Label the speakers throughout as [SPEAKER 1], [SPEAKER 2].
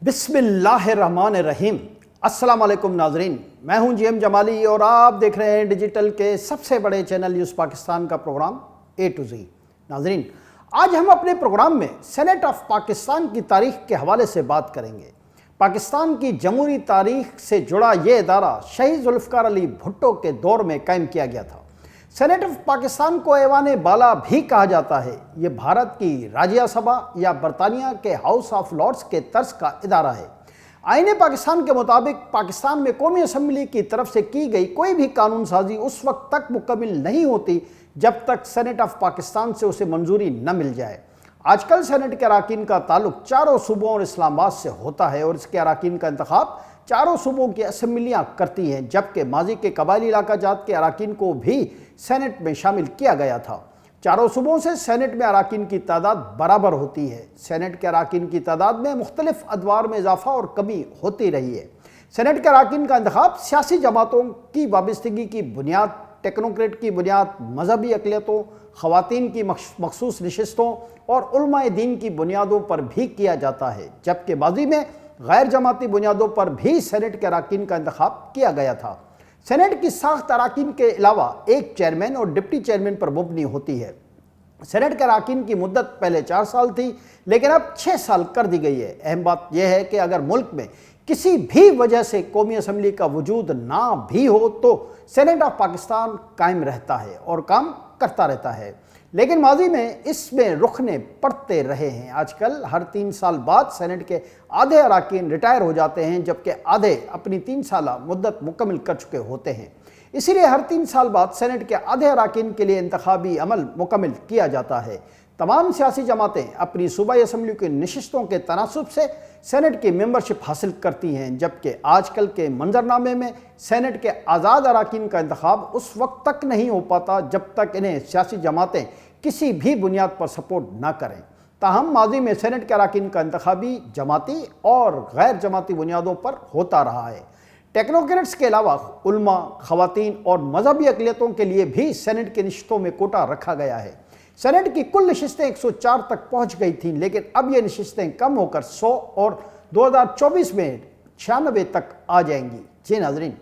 [SPEAKER 1] बिस्मिल्लाहिर्रहमानिर्रहीम। अस्सलाम वालेकुम नाजरीन, मैं हूं जी एम जमाली और आप देख रहे हैं डिजिटल के सबसे बड़े चैनल न्यूज़ पाकिस्तान का प्रोग्राम ए टू जी। नाजरीन, आज हम अपने प्रोग्राम में सेनेट ऑफ पाकिस्तान की तारीख के हवाले से बात करेंगे। पाकिस्तान की जमहूरी तारीख से जुड़ा ये इदारा शहीद जुल्फ़िकार अली भुट्टो के दौर में कायम किया गया था। सेनेट ऑफ पाकिस्तान को ऐवान बाला भी कहा जाता है। ये भारत की राज्य सभा या बरतानिया के हाउस ऑफ लॉर्ड्स के तर्ज का इदारा है। आईने पाकिस्तान के मुताबिक पाकिस्तान में कौमी असम्बली की तरफ से की गई कोई भी कानून साजी उस वक्त तक मुकम्मल नहीं होती जब तक सेनेट ऑफ पाकिस्तान से उसे मंजूरी न मिल जाए। आजकल सेनेट के अराकीन का ताल्लुक चारों सूबों और इस्लामाबाद से होता है और इसके अराकीन का इंतखाब चारों सूबों की असम्बलियाँ करती हैं, जबकि माजी के कबायली इलाका जात के अराकीन को भी सेनेट में शामिल किया गया था। चारों सूबों से सेनेट में अराकीन की तादाद बराबर होती है। सेनेट के अराकीन की तादाद में मुख्तलिफ अदवार में इजाफा और कमी होती रही है। सेनेट के अराकीन का इंतखाब सियासी जमातों की वाबस्तगी की बुनियाद, टेक्नोक्रेट की बुनियाद, मजहबी अक़लियतों, ख़वातीन की मखसूस नशिस्तों और उलमाए दीन की बुनियादों पर भी किया जाता है, जबकि माजी में गैर जमाती बुनियादों पर भी सेनेट के अराकीन का इंतखाब किया गया था। सेनेट की साख्त अराकीन के अलावा एक चेयरमैन और डिप्टी चेयरमैन पर मुबनी होती है। सेनेट के अराकीन की मुद्दत पहले 4 साल थी, लेकिन अब 6 साल कर दी गई है। अहम बात यह है कि अगर मुल्क में किसी भी वजह से कौमी असम्बली का वजूद ना भी हो तो सेनेट ऑफ पाकिस्तान कायम रहता है और काम करता रहता है, लेकिन माजी में इसमें रुखने पड़ते रहे हैं। आजकल हर 3 साल बाद सेनेट के आधे अराकीन रिटायर हो जाते हैं, जबकि आधे अपनी 3 साला मुद्दत मुकम्मल कर चुके होते हैं। इसीलिए हर 3 साल बाद सेनेट के आधे अराकीन के लिए इंतखाबी अमल मुकम्मल किया जाता है। तमाम सियासी जमातें अपनी सूबाई असम्बली की नशिस्तों के तनासुब से सेनेट की मेंबरशिप हासिल करती हैं, जबकि आजकल के मंजरनामे में सेनेट के आज़ाद अराकीन का इंतखाब उस वक्त तक नहीं हो पाता जब तक इन्हें सियासी जमातें किसी भी बुनियाद पर सपोर्ट ना करें। ताहम माजी में सेनेट के अराकीन का इंतखाबी जमाती और गैर जमाती बुनियादों पर होता रहा है। टेक्नोक्रेट्स के अलावा उलमा, ख़वातीन और मजहबी अक़लियतों के लिए भी सेनेट की नशिस्तों में कोटा रखा गया है। सेनेट की कुल नशिस्तें 104 तक पहुंच गई थीं, लेकिन अब ये नशिस्तें कम होकर 100 और 2024 में 96 तक आ जाएंगी। जी नाज़रीन,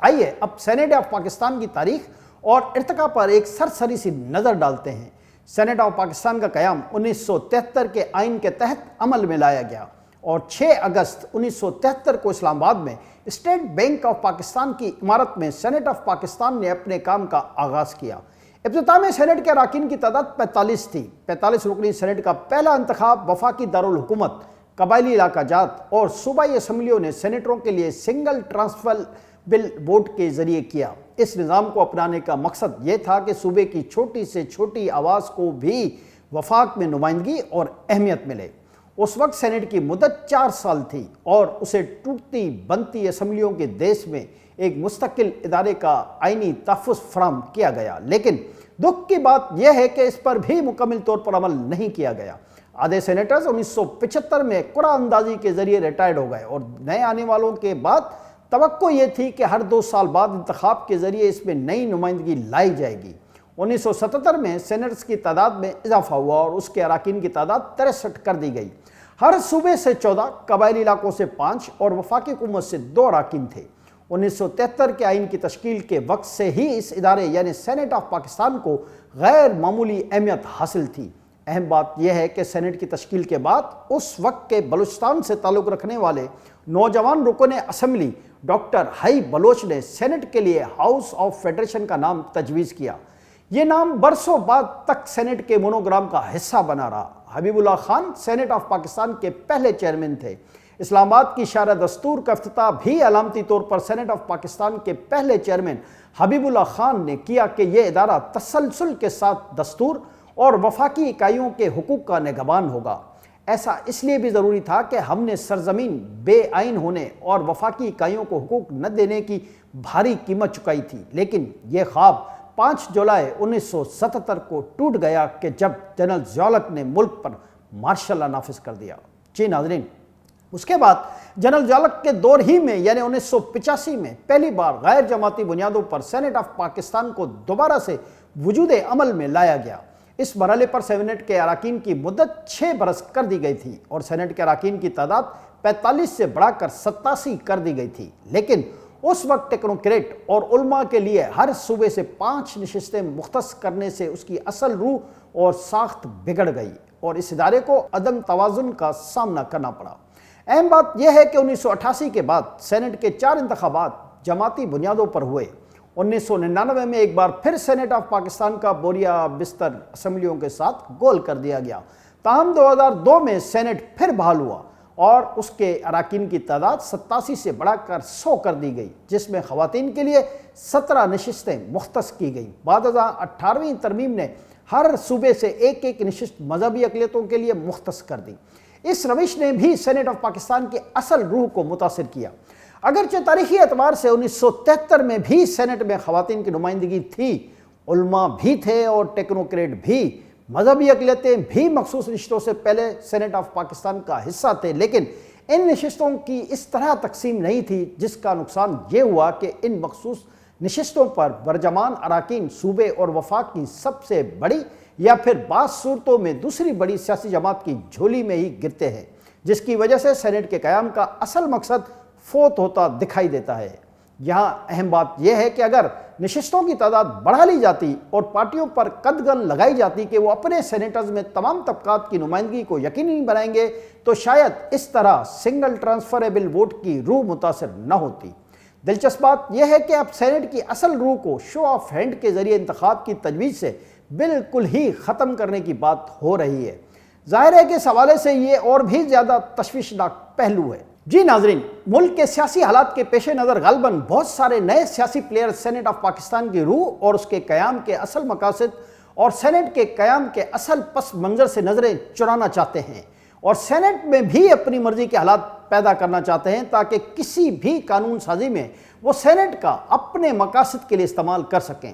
[SPEAKER 1] आइए अब सेनेट ऑफ पाकिस्तान की तारीख और इर्तिका पर एक सरसरी सी नज़र डालते हैं। सेनेट ऑफ पाकिस्तान का क़याम 1973 के आइन के तहत अमल में लाया गया और 6 अगस्त 1973 को इस्लामाबाद में स्टेट बैंक ऑफ पाकिस्तान की इमारत में सेनेट ऑफ पाकिस्तान ने अपने काम का आगाज़ किया। इब्तिदा में सेनेट के अराकीन की तादाद 45 थी। 45 रुकनी सेनेट का पहला इंतखाब वफाकी दारुल हुकूमत, कबायली इलाका जात और सूबाई असम्बलियों ने सेनेटरों के लिए सिंगल ट्रांसफर बिल वोट के ज़रिए किया। इस निज़ाम को अपनाने का मकसद ये था कि सूबे की छोटी से छोटी आवाज़ को भी वफाक में नुमाइंदगी और अहमियत मिले। उस वक्त सेनेट की मुद्दत 4 साल थी और उसे टूटती बनती असम्बलियों के देश में एक मुस्तकिल इदारे का आइनी तहफ़्फ़ुज़ फराहम किया गया, लेकिन दुख की बात यह है कि इस पर भी मुकम्मल तौर पर अमल नहीं किया गया। आधे सेनेटर्स 1975 में कुरा अंदाजी के ज़रिए रिटायर्ड हो गए और नए आने वालों के बाद तवक्को ये थी कि हर 2 साल बाद इंतखाब के ज़रिए इसमें नई नुमाइंदगी लाई जाएगी। 1977 में सेनेटर्स की तादाद में इजाफा हुआ और उसके अराकीन की तादाद 63 कर दी गई। हर सूबे से 14, कबायली इलाकों से 5 और वफाकी हुकूमत से 2 अराकीन थे। 1973 के आइन की तश्कील के वक्त से ही इस इदारे यानी सेनेट ऑफ पाकिस्तान को गैर मामूली अहमियत हासिल थी। अहम बात यह है कि सेनेट की तश्कील के बाद उस वक्त के बलूचिस्तान से ताल्लुक़ रखने वाले नौजवान रुकन असम्बली डॉक्टर हाई बलोच ने सेनेट के लिए हाउस ऑफ फेडरेशन का नाम तजवीज़ किया। ये नाम बरसों बाद तक सेनेट के मोनोग्राम का हिस्सा बना रहा। हबीबुल्लाह खान सेनेट ऑफ पाकिस्तान के पहले चेयरमैन थे। इस्लामाबाद की शारा दस्तूर का इफ्तिताह भी अलामती तौर पर सेनेट ऑफ पाकिस्तान के पहले चेयरमैन हबीबुल्लाह खान ने किया कि यह इदारा तसलसल के साथ दस्तूर और वफाकी इकाइयों के हुकूक का निगहबान होगा। ऐसा इसलिए भी ज़रूरी था कि हमने सरजमीन बेआइन होने और वफाकी इकाइयों को हुकूक न देने की भारी कीमत चुकाई थी, लेकिन यह ख्वाब 5 जुलाई 1977 को टूट गया कि जब जनरल ज़िया-उल-हक ने मुल्क पर मार्शल लॉ नाफिज कर दिया। जी नाज़रीन, उसके बाद जनरल ज़िया-उल-हक के दौर ही में यानी 1985 में पहली बार गैर जमाती बुनियादों पर सेनेट ऑफ पाकिस्तान को दोबारा से वजूद अमल में लाया गया। इस मरहले पर सेनेट के अरकान की मुद्दत 6 बरस कर दी गई थी और सेनेट के अरकान की तादाद 45 से बढ़ाकर 87 कर दी गई थी। लेकिन उस वक्त टेक्नोक्रेट और उलमा के लिए हर सूबे से 5 नशिस्तें मुख्तस करने से उसकी असल रूह और साख्त बिगड़ गई और इस इदारे को अदम तवाज़ुन का सामना करना पड़ा। अहम बात यह है कि 1988 के बाद सेनेट के 4 इंतखाबात जमाती बुनियादों पर हुए। 1999 में एक बार फिर सेनेट ऑफ पाकिस्तान का बोरिया बिस्तर असम्बलियों के साथ गोल कर दिया गया। ताहम 2002 में सेनेट फिर बहाल हुआ और उसके अरकान की तादाद 87 से बढ़ाकर 100 कर दी गई, जिसमें ख़वातीन के लिए 17 नशिस्तें मुख्तस की गई। बाद 18वीं तरमीम ने हर सूबे से एक एक नशिस्त मजहबी अक़लियतों के लिए मुख्तस कर दी। इस रविश ने भी सेनेट ऑफ पाकिस्तान की असल रूह को मुतासिर किया। अगरचे तारीखी एतबार से 1973 में भी सेनेट में ख़वातीन की नुमाइंदगी थी, उलमा भी थे और टेक्नोक्रेट भी, मजहबी अक़लियतें भी मखसूस नशिस्तों से पहले सेनेट ऑफ पाकिस्तान का हिस्सा थे। लेकिन इन नशिस्तों की इस तरह तकसीम नहीं थी, जिसका नुकसान ये हुआ कि इन मखसूस नशिस्तों पर बरजमान अरकान सूबे और वफाक की सबसे बड़ी या फिर बाज़ सूरतों में दूसरी बड़ी सियासी जमात की झोली में ही गिरते हैं, जिसकी वजह से सेनेट के क़याम का असल मकसद फोत होता दिखाई देता है। यहाँ अहम बात यह है कि अगर नशिस्तों की तादाद बढ़ा ली जाती और पार्टियों पर कदगन लगाई जाती कि वो अपने सेनेटर्स में तमाम तबकात की नुमाइंदगी को यकीनी बनाएंगे, तो शायद इस तरह सिंगल ट्रांसफरेबल वोट की रूह मुतासर न होती। दिलचस्प बात यह है कि अब सेनेट की असल रूह को शो ऑफ हैंड के जरिए इंतखाब की तजवीज़ से बिल्कुल ही ख़त्म करने की बात हो रही है। जाहिर है कि इस हवाले से ये और भी ज़्यादा तशवीशनाक पहलू है। जी नाजरीन, मुल्क के सियासी हालात के पेश नज़र ग़ालिबन बहुत सारे नए सियासी प्लेयर सेनेट ऑफ पाकिस्तान की रूह और उसके क़याम के असल मकासद और सेनेट के क़याम के असल पस मंज़र से नज़रें चुराना चाहते हैं और सेनेट में भी अपनी मर्ज़ी के हालात पैदा करना चाहते हैं ताकि किसी भी कानून साजी में वो सेनेट का अपने मकासद के लिए इस्तेमाल कर सकें।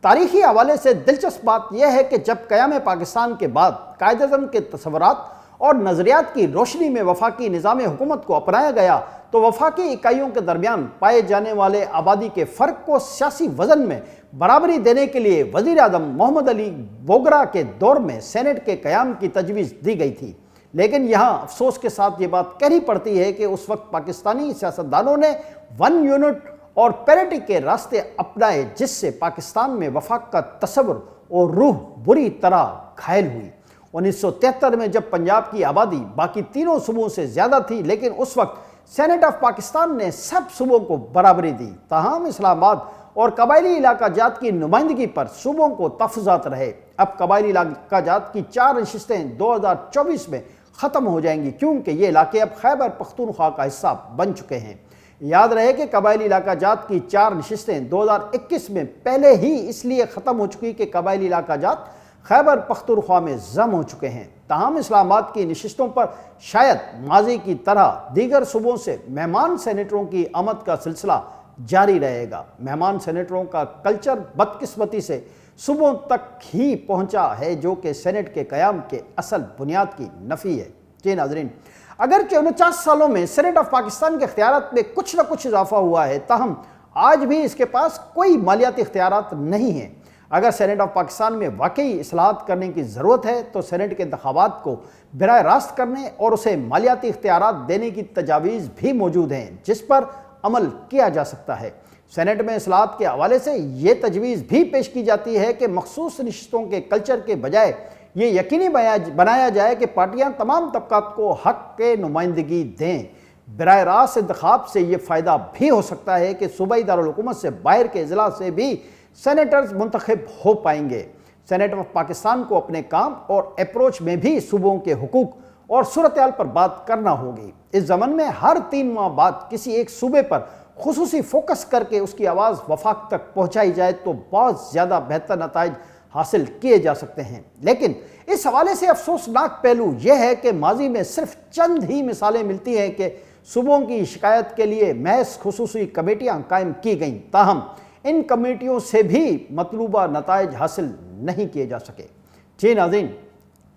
[SPEAKER 1] तारीख़ी हवाले से दिलचस्प बात यह है कि जब क़याम पाकिस्तान के बाद कायदे-ए-आज़म के तसव्वुरात और नज़रियात की रोशनी में वफाकी निज़ाम हुकूमत को अपनाया गया, तो वफाकी इकाइयों के दरमियान पाए जाने वाले आबादी के फ़र्क को सियासी वज़न में बराबरी देने के लिए वज़ीर आज़म मोहम्मद अली बोगरा के दौर में सेनेट के क़याम की तजवीज़ दी गई थी। लेकिन यहाँ अफसोस के साथ ये बात कहनी पड़ती है कि उस वक्त पाकिस्तानी सियासतदानों ने 1 यूनिट और पैरिटी के रास्ते अपनाए, जिससे पाकिस्तान में वफाक का तस्वुर और रूह बुरी तरह घायल हुई। 1973 में जब पंजाब की आबादी बाकी तीनों सूबों से ज़्यादा थी, लेकिन उस वक्त सेनेट ऑफ पाकिस्तान ने सब सूबों को बराबरी दी। ताहम इस्लामाबाद और कबायली इलाका जात की नुमाइंदगी पर सूबों को तफजात रहे। अब कबायली इलाका जात की 4 नशिस्तें 2024 में ख़त्म हो जाएंगी, क्योंकि ये इलाके अब खैबर पख्तूनख्वा का हिस्सा बन चुके हैं। याद रहे कि कबायली इलाका जात की 4 नशिस्तें 2021 में पहले ही इसलिए ख़त्म हो चुकी कि कबायली इलाका जात खैबर पख्तूनख्वा में जम हो चुके हैं। ताहम इस्लामाबाद की नशिस्तों पर शायद माजी की तरह दीगर सूबों से मेहमान सेनेटरों की आमद का सिलसिला जारी रहेगा। मेहमान सेनेटरों का कल्चर बदकिस्मती से सूबों तक ही पहुंचा है, जो कि सेनेट के क़याम के असल बुनियाद की नफ़ी है। जी नाज़रीन, अगर 49 सालों में सेनेट ऑफ पाकिस्तान के इख्तियारात में कुछ न कुछ इजाफा हुआ है, ताहम आज भी इसके पास कोई मालियाती इख्तियारात नहीं है। अगर सेनेट ऑफ पाकिस्तान में वाकई इस्लाहात करने की ज़रूरत है, तो सेनेट के इंतखाबात को बराह रास्त करने और उसे मालियाती इख्तियारात देने की तजावीज़ भी मौजूद हैं, जिस पर अमल किया जा सकता है। सेनेट में इस्लाहात के हवाले से ये तजवीज़ भी पेश की जाती है कि मखसूस नशिस्तों के कल्चर के बजाय ये यकीनी बनाया जाए कि पार्टियाँ तमाम तबकात को हक़ के नुमाइंदगी दें। बराह रास्त इंतखाब से ये फ़ायदा भी हो सकता है कि सूबाई दारुल-हुकूमत से बाहर के अजला से भी सेनेटर्स मुंतखब हो पाएंगे। सेनेट ऑफ पाकिस्तान को अपने काम और अप्रोच में भी सूबों के हुकूक और सूरत-ए-हाल पर बात करना होगी। इस ज़मन में हर 3 माह बाद किसी एक सूबे पर खुसूसी फोकस करके उसकी आवाज़ वफाक तक पहुँचाई जाए तो बहुत ज़्यादा बेहतर नताइज हासिल किए जा सकते हैं। लेकिन इस हवाले से अफसोसनाक पहलू यह है कि माजी में सिर्फ चंद ही मिसालें मिलती हैं कि सूबों की शिकायत के लिए महज खुसूसी कमेटियाँ कायम की गईं, ताहम इन कमेटियों से भी मतलूबा नताइज हासिल नहीं किए जा सके। जी नाज़रीन,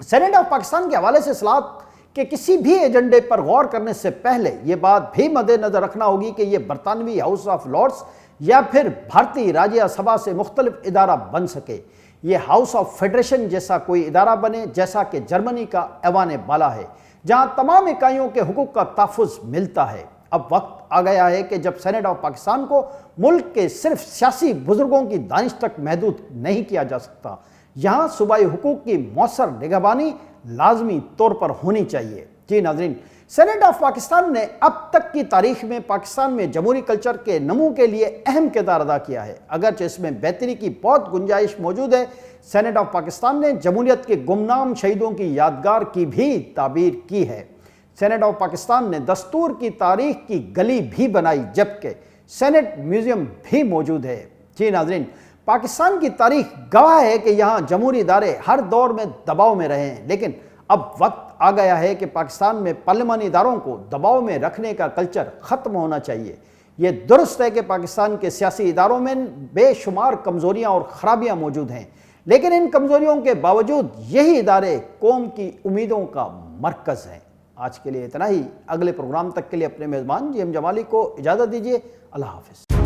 [SPEAKER 1] सेनेट ऑफ पाकिस्तान के हवाले से इस्लाहात के किसी भी एजेंडे पर गौर करने से पहले ये बात भी मद्देनज़र रखना होगी कि यह बरतानवी हाउस ऑफ लॉर्ड्स या फिर भारतीय राज्य सभा से मुख्तलिफ इदारा बन सके। یہ ہاؤس آف فیڈریشن جیسا کوئی ادارہ بنے جیسا کہ جرمنی کا ایوان بالا ہے، جہاں تمام اکائیوں کے حقوق کا تحفظ ملتا ہے۔ اب وقت آ گیا ہے کہ جب سینیٹ آف پاکستان کو ملک کے صرف سیاسی بزرگوں کی دانش تک محدود نہیں کیا جا سکتا، یہاں صوبائی حقوق کی مؤثر نگہبانی لازمی طور پر ہونی چاہیے۔ جی ناظرین، سینیٹ آف پاکستان نے اب تک کی تاریخ میں پاکستان میں جمہوری کلچر کے نمو کے لیے اہم کردار ادا کیا ہے، اگرچہ اس میں بہتری کی بہت گنجائش موجود ہے۔ سینیٹ آف پاکستان نے جمہوریت کے گمنام شہیدوں کی یادگار کی بھی تعبیر کی ہے۔ سینیٹ آف پاکستان نے دستور کی تاریخ کی گلی بھی بنائی، جبکہ سینیٹ میوزیم بھی موجود ہے۔ جی ناظرین، پاکستان کی تاریخ گواہ ہے کہ یہاں جمہوری ادارے ہر دور میں دباؤ میں رہے ہیں، لیکن اب وقت آ گیا ہے کہ پاکستان میں پارلیمانی اداروں کو دباؤ میں رکھنے کا کلچر ختم ہونا چاہیے۔ یہ درست ہے کہ پاکستان کے سیاسی اداروں میں بے شمار کمزوریاں اور خرابیاں موجود ہیں، لیکن ان کمزوریوں کے باوجود یہی ادارے قوم کی امیدوں کا مرکز ہیں۔ آج کے لیے اتنا ہی، اگلے پروگرام تک کے لیے اپنے میزبان جی ایم جمالی کو اجازت دیجیے۔ اللہ حافظ۔